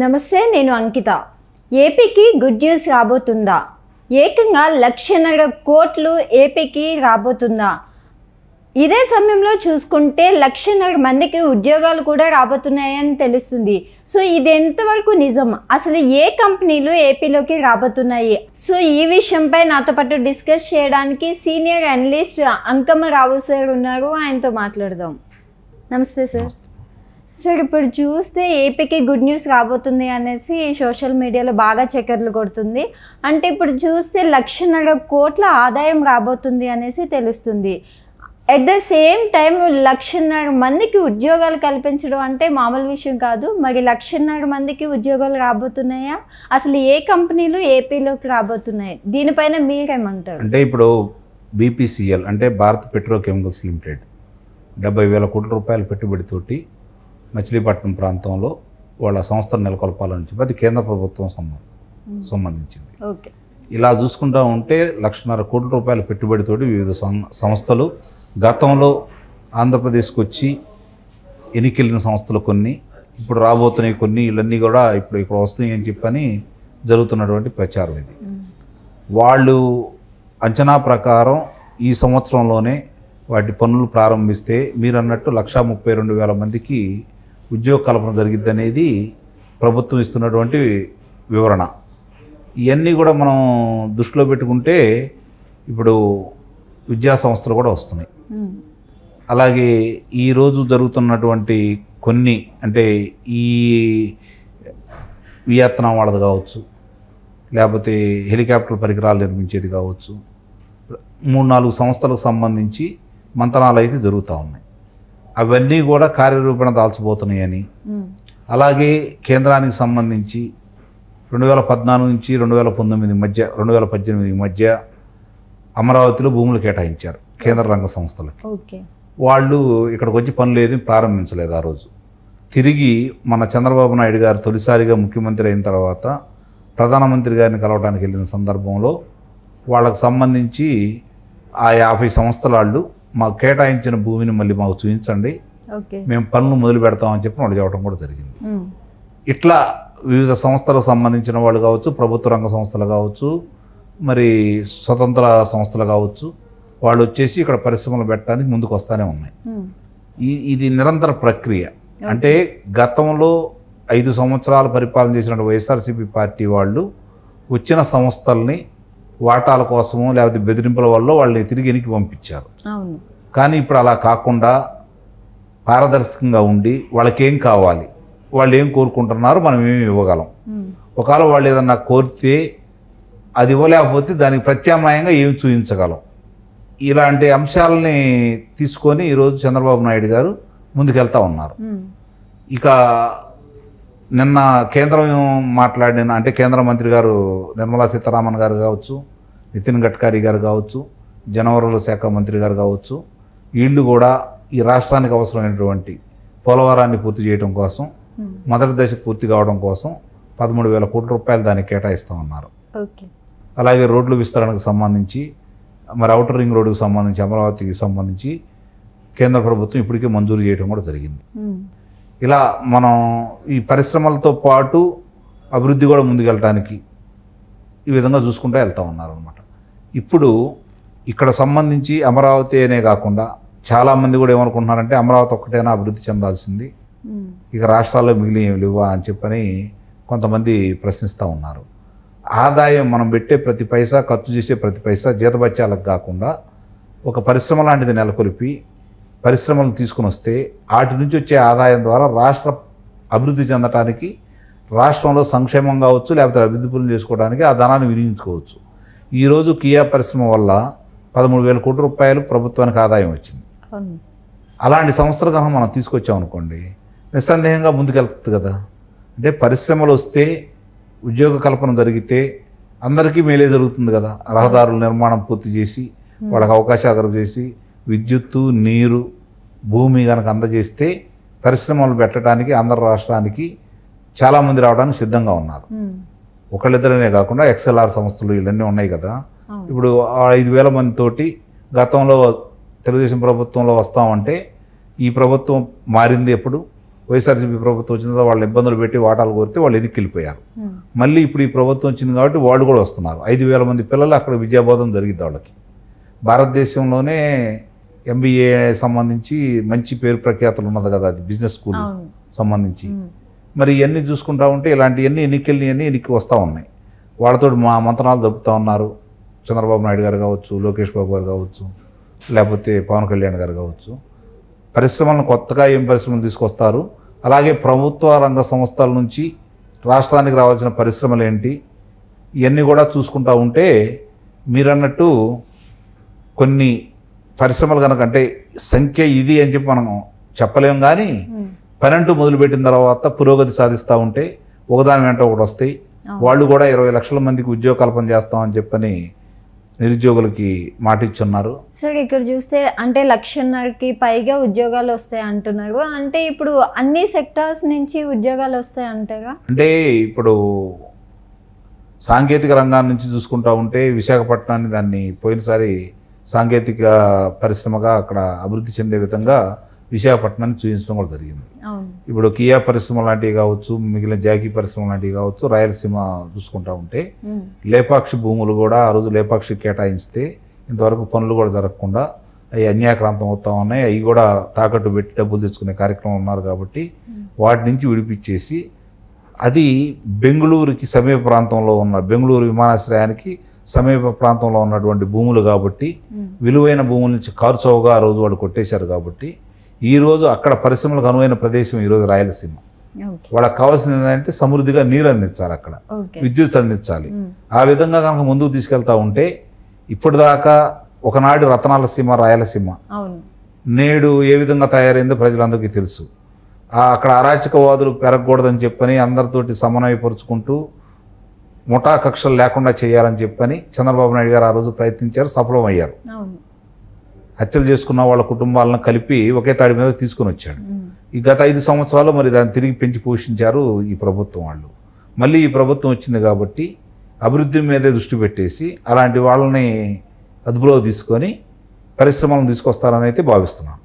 నమస్తే, నేను అంకిత. ఏపీకి గుడ్ న్యూస్ రాబోతుందా? ఏకంగా 1,50,000 కోట్లు ఏపీకి రాబోతుందా? ఇదే సమయంలో చూసుకుంటే 1,50,000 మందికి ఉద్యోగాలు కూడా రాబోతున్నాయని తెలుస్తుంది. సో ఇది ఎంతవరకు నిజం? అసలు ఏ కంపెనీలు ఏపీలోకి రాబోతున్నాయి? సో ఈ విషయంపై నాతో పాటు డిస్కస్ చేయడానికి సీనియర్ అనలిస్ట్ అంకమ్మ రావు సార్ ఉన్నారు. ఆయనతో మాట్లాడదాం. నమస్తే సార్. సార్, ఇప్పుడు చూస్తే ఏపీకి గుడ్ న్యూస్ రాబోతుంది అనేసి సోషల్ మీడియాలో బాగా చక్కర్లు కొడుతుంది. అంటే ఇప్పుడు చూస్తే 1,50,000 కోట్ల ఆదాయం రాబోతుంది అనేసి తెలుస్తుంది. ఎట్ ద సేమ్ టైం 1,50,000 మందికి ఉద్యోగాలు కల్పించడం అంటే మామూలు విషయం కాదు. మరి 1,50,000 మందికి ఉద్యోగాలు రాబోతున్నాయా? అసలు ఏ కంపెనీలు ఏపీలోకి రాబోతున్నాయి? దీనిపైన మీరేమంటారు? అంటే ఇప్పుడు బీపీసీఎల్ అంటే భారత్ పెట్రోకెమికల్స్ లిమిటెడ్ 70,000 కోట్ల రూపాయల పెట్టుబడితోటి మచిలీపట్నం ప్రాంతంలో వాళ్ళ సంస్థను నెలకొల్పాలని చెప్పి అది కేంద్ర ప్రభుత్వం సంబంధించింది. ఓకే. ఇలా చూసుకుంటూ ఉంటే 1,50,000 కోట్ల రూపాయల పెట్టుబడితోటి వివిధ సంస్థలు గతంలో ఆంధ్రప్రదేశ్కి వచ్చి ఎన్నికెళ్ళిన సంస్థలు కొన్ని, ఇప్పుడు రాబోతున్నాయి కొన్ని, ఇవన్నీ కూడా ఇప్పుడు వస్తున్నాయి అని చెప్పని జరుగుతున్నటువంటి ప్రచారం ఇది. వాళ్ళు అంచనా ప్రకారం ఈ సంవత్సరంలోనే వాటి పనులు ప్రారంభిస్తే మీరు అన్నట్టు 1,32,000 మందికి ఉద్యోగ కల్పన జరిగిద్దనేది ప్రభుత్వం ఇస్తున్నటువంటి వివరణ. ఇవన్నీ కూడా మనం దృష్టిలో పెట్టుకుంటే ఇప్పుడు విద్యా సంస్థలు కూడా వస్తున్నాయి. అలాగే ఈరోజు జరుగుతున్నటువంటి కొన్ని అంటే ఈ వియత్నాం వాళ్ళది కావచ్చు, లేకపోతే హెలికాప్టర్ పరికరాలు నిర్మించేది కావచ్చు, 3-4 సంస్థలకు సంబంధించి మంతనాలు అయితే జరుగుతూ ఉన్నాయి. అవన్నీ కూడా కార్యరూపణ దాల్చబోతున్నాయని, అలాగే కేంద్రానికి సంబంధించి 2014 నుంచి 2019 మధ్య 2018 మధ్య అమరావతిలో భూములు కేటాయించారు కేంద్ర రంగ సంస్థలకి. వాళ్ళు ఇక్కడికి వచ్చి పనులు ఏది ప్రారంభించలేదు. ఆ రోజు తిరిగి మన చంద్రబాబు నాయుడు గారు తొలిసారిగా ముఖ్యమంత్రి అయిన తర్వాత ప్రధానమంత్రి గారిని కలవడానికి వెళ్ళిన సందర్భంలో వాళ్ళకు సంబంధించి ఆ 50 సంస్థల వాళ్ళు మాకు కేటాయించిన భూమిని మళ్ళీ మాకు చూపించండి, మేము పనులు మొదలు పెడతామని చెప్పి వాళ్ళు చెప్పడం కూడా జరిగింది. ఇట్లా వివిధ సంస్థలకు సంబంధించిన వాళ్ళు కావచ్చు, ప్రభుత్వ రంగ సంస్థలు కావచ్చు, మరి స్వతంత్ర సంస్థలు కావచ్చు, వాళ్ళు వచ్చేసి ఇక్కడ పరిశ్రమలు పెట్టడానికి ముందుకు వస్తూనే ఉన్నాయి. ఇది నిరంతర ప్రక్రియ. అంటే గతంలో 5 సంవత్సరాలు పరిపాలన చేసినటువంటి వైఎస్ఆర్సీపీ పార్టీ వాళ్ళు వచ్చిన సంస్థల్ని వాటాల కోసము లేకపోతే బెదిరింపుల వల్ల వాళ్ళని తిరిగి వెనక్కి పంపించారు. కానీ ఇప్పుడు అలా కాకుండా పారదర్శకంగా ఉండి వాళ్ళకేం కావాలి, వాళ్ళు ఏం కోరుకుంటున్నారు, మనం ఏమి ఇవ్వగలం, ఒకవేళ వాళ్ళు ఏదన్నా కోరితే అది ఇవ్వలేకపోతే దానికి ప్రత్యామ్నాయంగా ఏమి చూపించగలం, ఇలాంటి అంశాలని తీసుకొని ఈరోజు చంద్రబాబు నాయుడు గారు ముందుకెళ్తా ఉన్నారు. ఇక నిన్న కేంద్రం మాట్లాడిన అంటే కేంద్ర మంత్రి గారు నిర్మలా సీతారామన్ గారు కావచ్చు, నితిన్ గడ్కరీ గారు కావచ్చు, జనవరుల శాఖ మంత్రి గారు కావచ్చు, వీళ్ళు కూడా ఈ రాష్ట్రానికి అవసరమైనటువంటి పోలవరాన్ని పూర్తి చేయడం కోసం, మొదటి దశ పూర్తి కావడం కోసం 13,000 కోట్ల రూపాయలు దానికి కేటాయిస్తూ ఉన్నారు. అలాగే రోడ్ల విస్తరణకు సంబంధించి, మరి ఔటర్ రింగ్ రోడ్డుకు సంబంధించి, అమరావతికి సంబంధించి కేంద్ర ప్రభుత్వం ఇప్పటికే మంజూరు చేయడం కూడా జరిగింది. ఇలా మనం ఈ పరిశ్రమలతో పాటు అభివృద్ధి కూడా ముందుకెళ్ళటానికి ఈ విధంగా చూసుకుంటూ వెళ్తూ ఉన్నారు అన్నమాట. ఇప్పుడు ఇక్కడ సంబంధించి అమరావతి అనే కాకుండా చాలామంది కూడా ఏమనుకుంటున్నారంటే అమరావతి ఒక్కటైనా అభివృద్ధి చెందాల్సింది, ఇక రాష్ట్రాల్లో మిగిలి ఏమి లేవా అని చెప్పని కొంతమంది ప్రశ్నిస్తూ ఉన్నారు. ఆదాయం మనం పెట్టే ప్రతి పైసా, ఖర్చు చేసే ప్రతి పైసా జీతభత్యాలకు కాకుండా ఒక పరిశ్రమ లాంటిది నెలకొల్పి పరిశ్రమలు తీసుకుని వస్తే వాటి నుంచి వచ్చే ఆదాయం ద్వారా రాష్ట్ర అభివృద్ధి చెందడానికి, రాష్ట్రంలో సంక్షేమం కావచ్చు లేకపోతే అభివృద్ధి పనులు చేసుకోవడానికి ఆ ధనాన్ని వినియోగించుకోవచ్చు. ఈరోజు కియా పరిశ్రమ వల్ల 13,000 కోట్ల రూపాయలు ప్రభుత్వానికి ఆదాయం వచ్చింది. అలాంటి సంస్థలు కనుక మనం తీసుకొచ్చామనుకోండి నిస్సందేహంగా ముందుకెళ్తుంది కదా. అంటే పరిశ్రమలు వస్తే ఉద్యోగ కల్పన జరిగితే అందరికీ మేలే జరుగుతుంది కదా. రహదారుల నిర్మాణం పూర్తి చేసి వాళ్ళకి అవకాశాలు కలుగజేసి విద్యుత్తు, నీరు, భూమి కనుక అందజేస్తే పరిశ్రమలు పెట్టడానికి ఆంధ్ర రాష్ట్రానికి చాలామంది రావడానికి సిద్ధంగా ఉన్నారు. ఒకళ్ళిద్దరనే కాకుండా XLR సంస్థలు ఇవన్నీ ఉన్నాయి కదా. ఇప్పుడు 5,000 మందితోటి గతంలో తెలుగుదేశం ప్రభుత్వంలో వస్తామంటే ఈ ప్రభుత్వం మారింది ఎప్పుడు వైఎస్ఆర్సీపీ ప్రభుత్వం వచ్చిన తర్వాత వాళ్ళు ఇబ్బందులు పెట్టి వాటాలు కోరితే వాళ్ళు వెనక్కి వెళ్ళిపోయారు. మళ్ళీ ఇప్పుడు ఈ ప్రభుత్వం వచ్చింది కాబట్టి వాళ్ళు కూడా వస్తున్నారు. 5,000 మంది పిల్లలు అక్కడ విద్యాబోధన జరిగింది వాళ్ళకి. భారతదేశంలోనే MBA సంబంధించి మంచి పేరు ప్రఖ్యాతలు ఉన్నది కదా, అది బిజినెస్ స్కూల్ సంబంధించి. మరి ఇవన్నీ చూసుకుంటా ఉంటే ఇలాంటివన్నీ ఎన్నికలు వస్తూ ఉన్నాయి. వాళ్ళతో మా మంత్రాలు దొరుకుతూ ఉన్నారు. చంద్రబాబు నాయుడు గారు కావచ్చు, లోకేష్ బాబు గారు కావచ్చు, లేకపోతే పవన్ కళ్యాణ్ గారు కావచ్చు. పరిశ్రమలను కొత్తగా ఏం పరిశ్రమలు తీసుకొస్తారు, అలాగే ప్రభుత్వ రంగ సంస్థల నుంచి రాష్ట్రానికి రావాల్సిన పరిశ్రమలు ఏంటి, ఇవన్నీ కూడా చూసుకుంటూ ఉంటే మీరన్నట్టు కొన్ని పరిశ్రమలు కనుక, అంటే సంఖ్య ఇది అని చెప్పి మనం చెప్పలేం, కానీ పనంటూ మొదలుపెట్టిన తర్వాత పురోగతి సాధిస్తూ ఉంటే ఒకదాని వెంట ఒకటి వస్తాయి. వాళ్ళు కూడా 20 లక్షల మందికి ఉద్యోగ కల్పన చేస్తామని చెప్పని నిరుద్యోగులకి మాట ఇచ్చున్నారు. సార్ ఇక్కడ చూస్తే అంటే 1,50,000కి పైగా ఉద్యోగాలు వస్తాయి అంటున్నారు. అంటే ఇప్పుడు అన్ని సెక్టార్స్ నుంచి ఉద్యోగాలు వస్తాయి అంటారా? అంటే ఇప్పుడు సాంకేతిక రంగాన్ని నుంచి చూసుకుంటా ఉంటే విశాఖపట్నాన్ని దాన్ని పోయినసారి సాంకేతిక పరిశ్రమగా అక్కడ అభివృద్ధి చెందే విధంగా విశాఖపట్నాన్ని చూపించడం కూడా జరిగింది. ఇప్పుడు కియా పరిశ్రమ లాంటివి కావచ్చు, మిగిలిన జాకీ పరిశ్రమ లాంటివి కావచ్చు, రాయలసీమ చూసుకుంటా ఉంటే లేపాక్షి భూములు కూడా ఆ రోజు లేపాక్షి కేటాయిస్తే ఇంతవరకు పనులు కూడా జరగకుండా అవి అన్యాక్రాంతం అవుతా ఉన్నాయి. అవి కూడా తాకట్టు పెట్టి డబ్బులు తెచ్చుకునే కార్యక్రమం ఉన్నారు. కాబట్టి వాటి నుంచి విడిపించేసి అది బెంగళూరుకి సమీప ప్రాంతంలో ఉన్న, బెంగళూరు విమానాశ్రయానికి సమీప ప్రాంతంలో ఉన్నటువంటి భూములు కాబట్టి విలువైన భూముల నుంచి కార్చౌగా ఆ రోజు వాళ్ళు కొట్టేశారు. కాబట్టి ఈరోజు అక్కడ పరిశ్రమలకు అనువైన ప్రదేశం ఈరోజు రాయలసీమ. వాళ్ళకి కావాల్సింది ఏంటంటే సమృద్ధిగా నీరు అందించాలి, అక్కడ విద్యుత్ అందించాలి. ఆ విధంగా కనుక ముందుకు తీసుకెళ్తా ఉంటే ఇప్పటిదాకా ఒకనాడు రతనాల సీమ రాయలసీమ నేడు ఏ విధంగా తయారైందో ప్రజలందరికీ తెలుసు. అక్కడ అరాచకవాదులు పెరగకూడదని చెప్పని అందరితోటి సమన్వయపరుచుకుంటూ ముఠా కక్షలు లేకుండా చేయాలని చెప్పని చంద్రబాబు నాయుడు గారు ఆ రోజు ప్రయత్నించారు, సఫలమయ్యారు. హత్యలు చేసుకున్న వాళ్ళ కుటుంబాలను కలిపి ఒకే తాడి మీద తీసుకుని వచ్చాడు. ఈ గత 5 సంవత్సరాలు మరి దాన్ని తిరిగి పెంచి పోషించారు ఈ ప్రభుత్వం వాళ్ళు. మళ్ళీ ఈ ప్రభుత్వం వచ్చింది కాబట్టి అభివృద్ధి మీదే దృష్టి పెట్టేసి అలాంటి వాళ్ళని అదుపులో తీసుకొని పరిశ్రమలను తీసుకొస్తారని అయితే భావిస్తున్నాను.